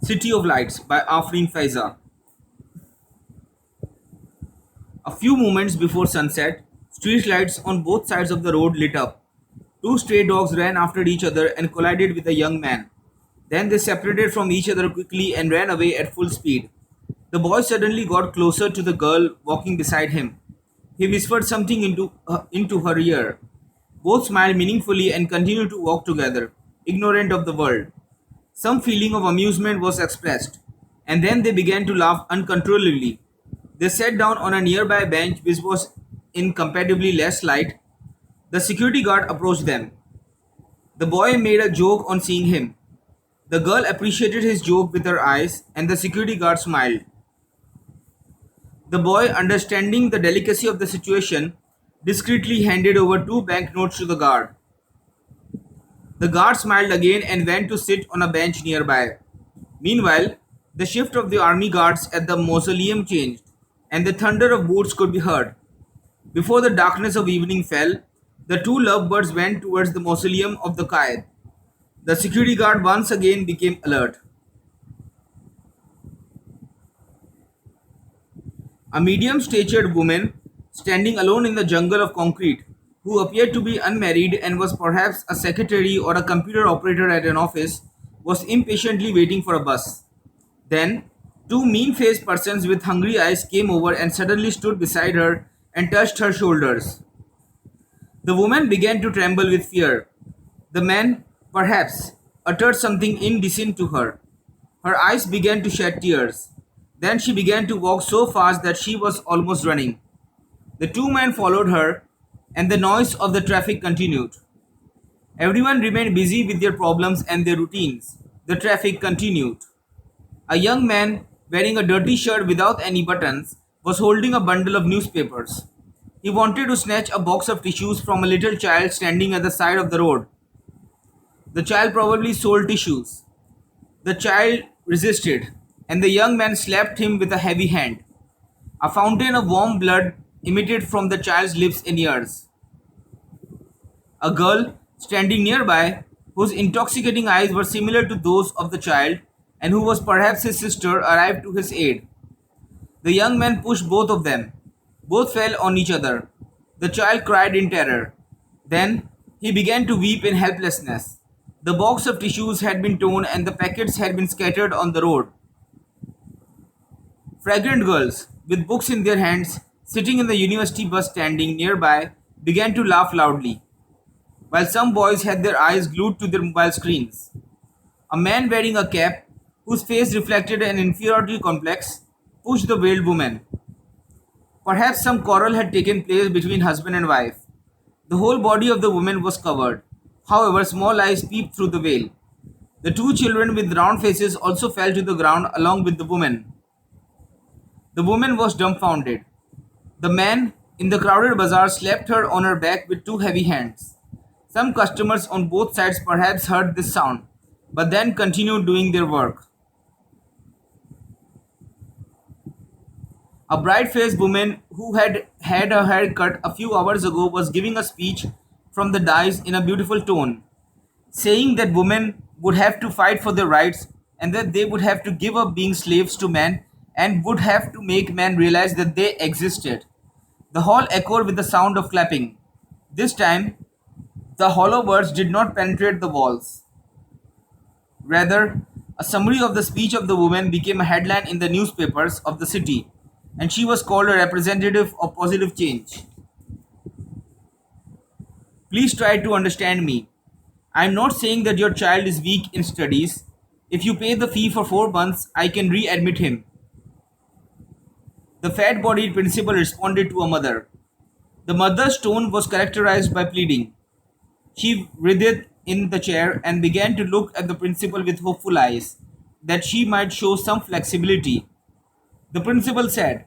City of Lights by Afreen Faiza. A few moments before sunset, street lights on both sides of the road lit up. Two stray dogs ran after each other and collided with a young man. Then they separated from each other quickly and ran away at full speed. The boy suddenly got closer to the girl walking beside him. He whispered something into her ear. Both smiled meaningfully and continued to walk together, ignorant of the world. Some feeling of amusement was expressed, and then they began to laugh uncontrollably. They sat down on a nearby bench which was in comparatively less light. The security guard approached them. The boy made a joke on seeing him. The girl appreciated his joke with her eyes, and the security guard smiled. The boy, understanding the delicacy of the situation, discreetly handed over two banknotes to the guard. The guard smiled again and went to sit on a bench nearby. Meanwhile, the shift of the army guards at the mausoleum changed, and the thunder of boots could be heard. Before the darkness of evening fell, the two lovebirds went towards the mausoleum of the Qaid. The security guard once again became alert. A medium-statured woman, standing alone in the jungle of concrete, who appeared to be unmarried and was perhaps a secretary or a computer operator at an office, was impatiently waiting for a bus. Then, two mean-faced persons with hungry eyes came over and suddenly stood beside her and touched her shoulders. The woman began to tremble with fear. The man, perhaps, uttered something indecent to her. Her eyes began to shed tears. Then she began to walk so fast that she was almost running. The two men followed her, and the noise of the traffic continued. Everyone remained busy with their problems and their routines. The traffic continued. A young man, wearing a dirty shirt without any buttons, was holding a bundle of newspapers. He wanted to snatch a box of tissues from a little child standing at the side of the road. The child probably sold tissues. The child resisted, and the young man slapped him with a heavy hand. A fountain of warm blood emitted from the child's lips and ears. A girl, standing nearby, whose intoxicating eyes were similar to those of the child, and who was perhaps his sister, arrived to his aid. The young man pushed both of them. Both fell on each other. The child cried in terror. Then he began to weep in helplessness. The box of tissues had been torn and the packets had been scattered on the road. Fragrant girls, with books in their hands, sitting in the university bus standing nearby, began to laugh loudly, while some boys had their eyes glued to their mobile screens. A man wearing a cap, whose face reflected an inferiority complex, pushed the veiled woman. Perhaps some quarrel had taken place between husband and wife. The whole body of the woman was covered. However, small eyes peeped through the veil. The two children with round faces also fell to the ground along with the woman. The woman was dumbfounded. The man in the crowded bazaar slapped her on her back with two heavy hands. Some customers on both sides perhaps heard this sound, but then continued doing their work. A bright-faced woman who had had her hair cut a few hours ago was giving a speech from the dais in a beautiful tone, saying that women would have to fight for their rights and that they would have to give up being slaves to men and would have to make men realize that they existed. The hall echoed with the sound of clapping. This time, the hollow words did not penetrate the walls. Rather, a summary of the speech of the woman became a headline in the newspapers of the city, and she was called a representative of positive change. Please try to understand me. I am not saying that your child is weak in studies. If you pay the fee for 4 months, I can readmit him. The fat-bodied principal responded to a mother. The mother's tone was characterized by pleading. She writhed in the chair and began to look at the principal with hopeful eyes, that she might show some flexibility. The principal said,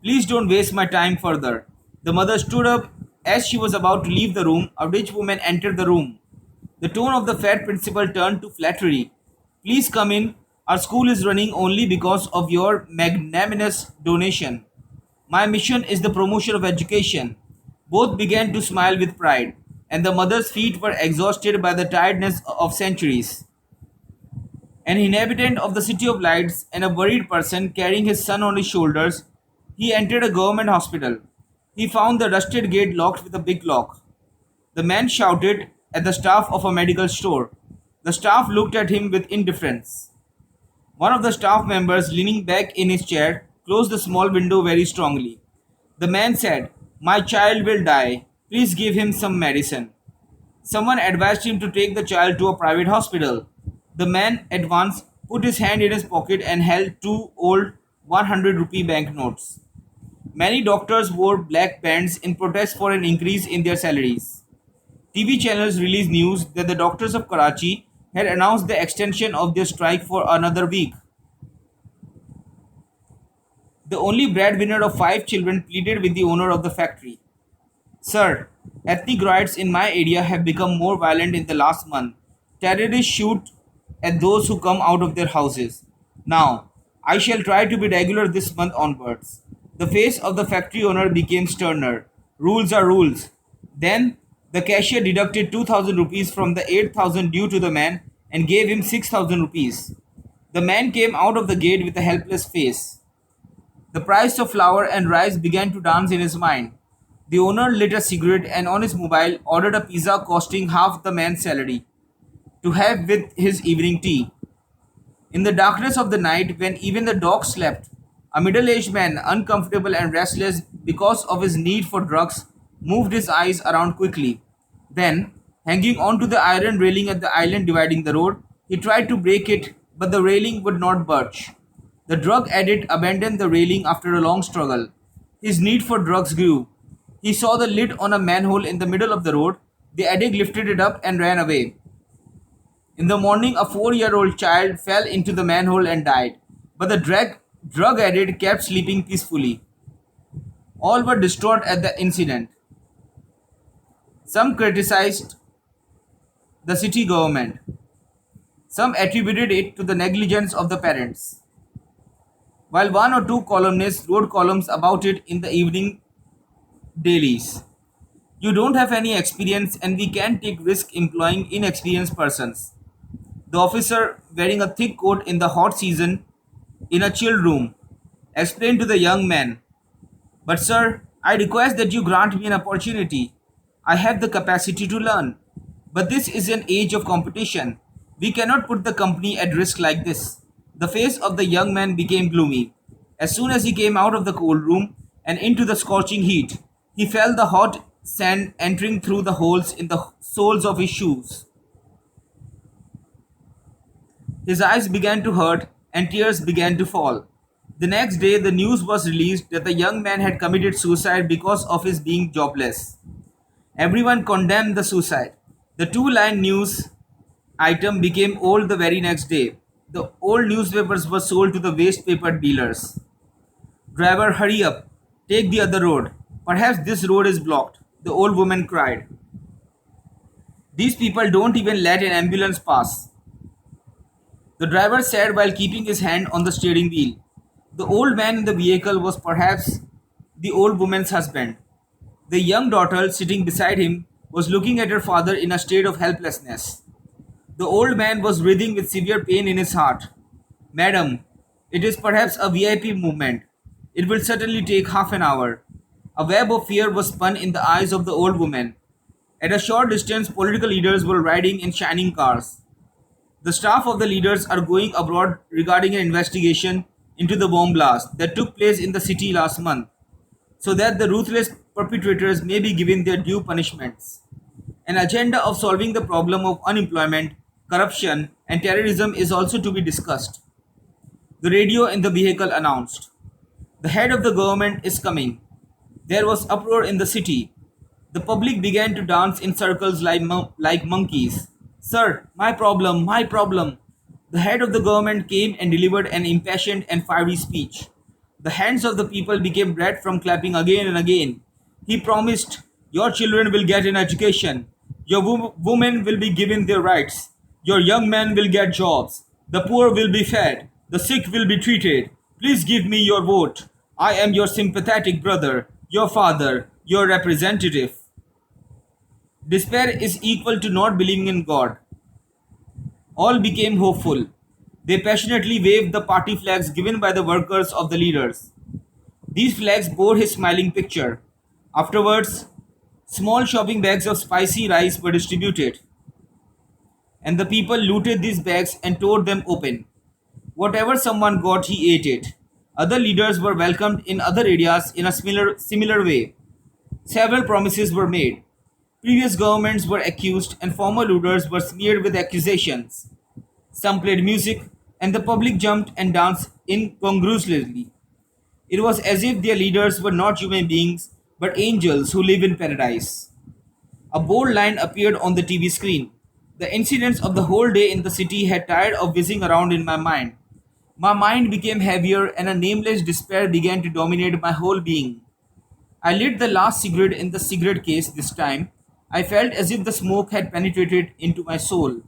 "Please don't waste my time further." The mother stood up. As she was about to leave the room, a rich woman entered the room. The tone of the fat principal turned to flattery. "Please come in. Our school is running only because of your magnanimous donation. My mission is the promotion of education." Both began to smile with pride, and the mother's feet were exhausted by the tiredness of centuries. An inhabitant of the City of Lights and a worried person carrying his son on his shoulders, he entered a government hospital. He found the rusted gate locked with a big lock. The man shouted at the staff of a medical store. The staff looked at him with indifference. One of the staff members, leaning back in his chair, closed the small window very strongly. The man said, "My child will die. Please give him some medicine." Someone advised him to take the child to a private hospital. The man at once put his hand in his pocket and held two old 100 rupee banknotes. Many doctors wore black bands in protest for an increase in their salaries. TV channels released news that the doctors of Karachi had announced the extension of their strike for another week. The only breadwinner of five children pleaded with the owner of the factory. "Sir, ethnic riots in my area have become more violent in the last month. Terrorists shoot at those who come out of their houses. Now, I shall try to be regular this month onwards." The face of the factory owner became sterner. "Rules are rules." Then the cashier deducted 2,000 rupees from the 8,000 due to the man and gave him 6,000 rupees. The man came out of the gate with a helpless face. The price of flour and rice began to dance in his mind. The owner lit a cigarette and on his mobile ordered a pizza costing half the man's salary to have with his evening tea. In the darkness of the night, when even the dogs slept, a middle-aged man, uncomfortable and restless because of his need for drugs, moved his eyes around quickly. Then, hanging onto the iron railing at the island dividing the road, he tried to break it, but the railing would not budge. The drug addict abandoned the railing after a long struggle. His need for drugs grew. He saw the lid on a manhole in the middle of the road. The addict lifted it up and ran away. In the morning, a 4-year-old child fell into the manhole and died, but the drug addict kept sleeping peacefully. All were distraught at the incident. Some criticized the city government. Some attributed it to the negligence of the parents, while one or two columnists wrote columns about it in the evening dailies. "You don't have any experience and we can't take risk employing inexperienced persons." The officer, wearing a thick coat in the hot season in a chill room, explained to the young man, "But sir, I request that you grant me an opportunity. I have the capacity to learn. But this is an age of competition. We cannot put the company at risk like this." The face of the young man became gloomy. As soon as he came out of the cold room and into the scorching heat, he felt the hot sand entering through the holes in the soles of his shoes. His eyes began to hurt and tears began to fall. The next day, the news was released that the young man had committed suicide because of his being jobless. Everyone condemned the suicide. The two-line news item became old the very next day. The old newspapers were sold to the waste paper dealers. "Driver, hurry up. Take the other road. Perhaps this road is blocked," the old woman cried. "These people don't even let an ambulance pass." The driver said while keeping his hand on the steering wheel. The old man in the vehicle was perhaps the old woman's husband. The young daughter sitting beside him was looking at her father in a state of helplessness. The old man was writhing with severe pain in his heart. "Madam, it is perhaps a VIP movement. It will certainly take half an hour." A web of fear was spun in the eyes of the old woman. At a short distance, political leaders were riding in shining cars. The staff of the leaders are going abroad regarding an investigation into the bomb blast that took place in the city last month, so that the ruthless perpetrators may be given their due punishments. An agenda of solving the problem of unemployment, corruption, and terrorism is also to be discussed. The radio in the vehicle announced, "The head of the government is coming." There was uproar in the city. The public began to dance in circles like monkeys. "Sir, my problem, my problem." The head of the government came and delivered an impassioned and fiery speech. The hands of the people became red from clapping again and again. He promised, "Your children will get an education. Your women will be given their rights. Your young men will get jobs. The poor will be fed. The sick will be treated. Please give me your vote. I am your sympathetic brother, your father, your representative." Despair is equal to not believing in God. All became hopeful. They passionately waved the party flags given by the workers of the leaders. These flags bore his smiling picture. Afterwards, small shopping bags of spicy rice were distributed, and the people looted these bags and tore them open. Whatever someone got, he ate it. Other leaders were welcomed in other areas in a similar way. Several promises were made. Previous governments were accused, and former leaders were smeared with accusations. Some played music, and the public jumped and danced incongruously. It was as if their leaders were not human beings, but angels who live in paradise. A bold line appeared on the TV screen. The incidents of the whole day in the city had tired of whizzing around in my mind. My mind became heavier, and a nameless despair began to dominate my whole being. I lit the last cigarette in the cigarette case this time. I felt as if the smoke had penetrated into my soul.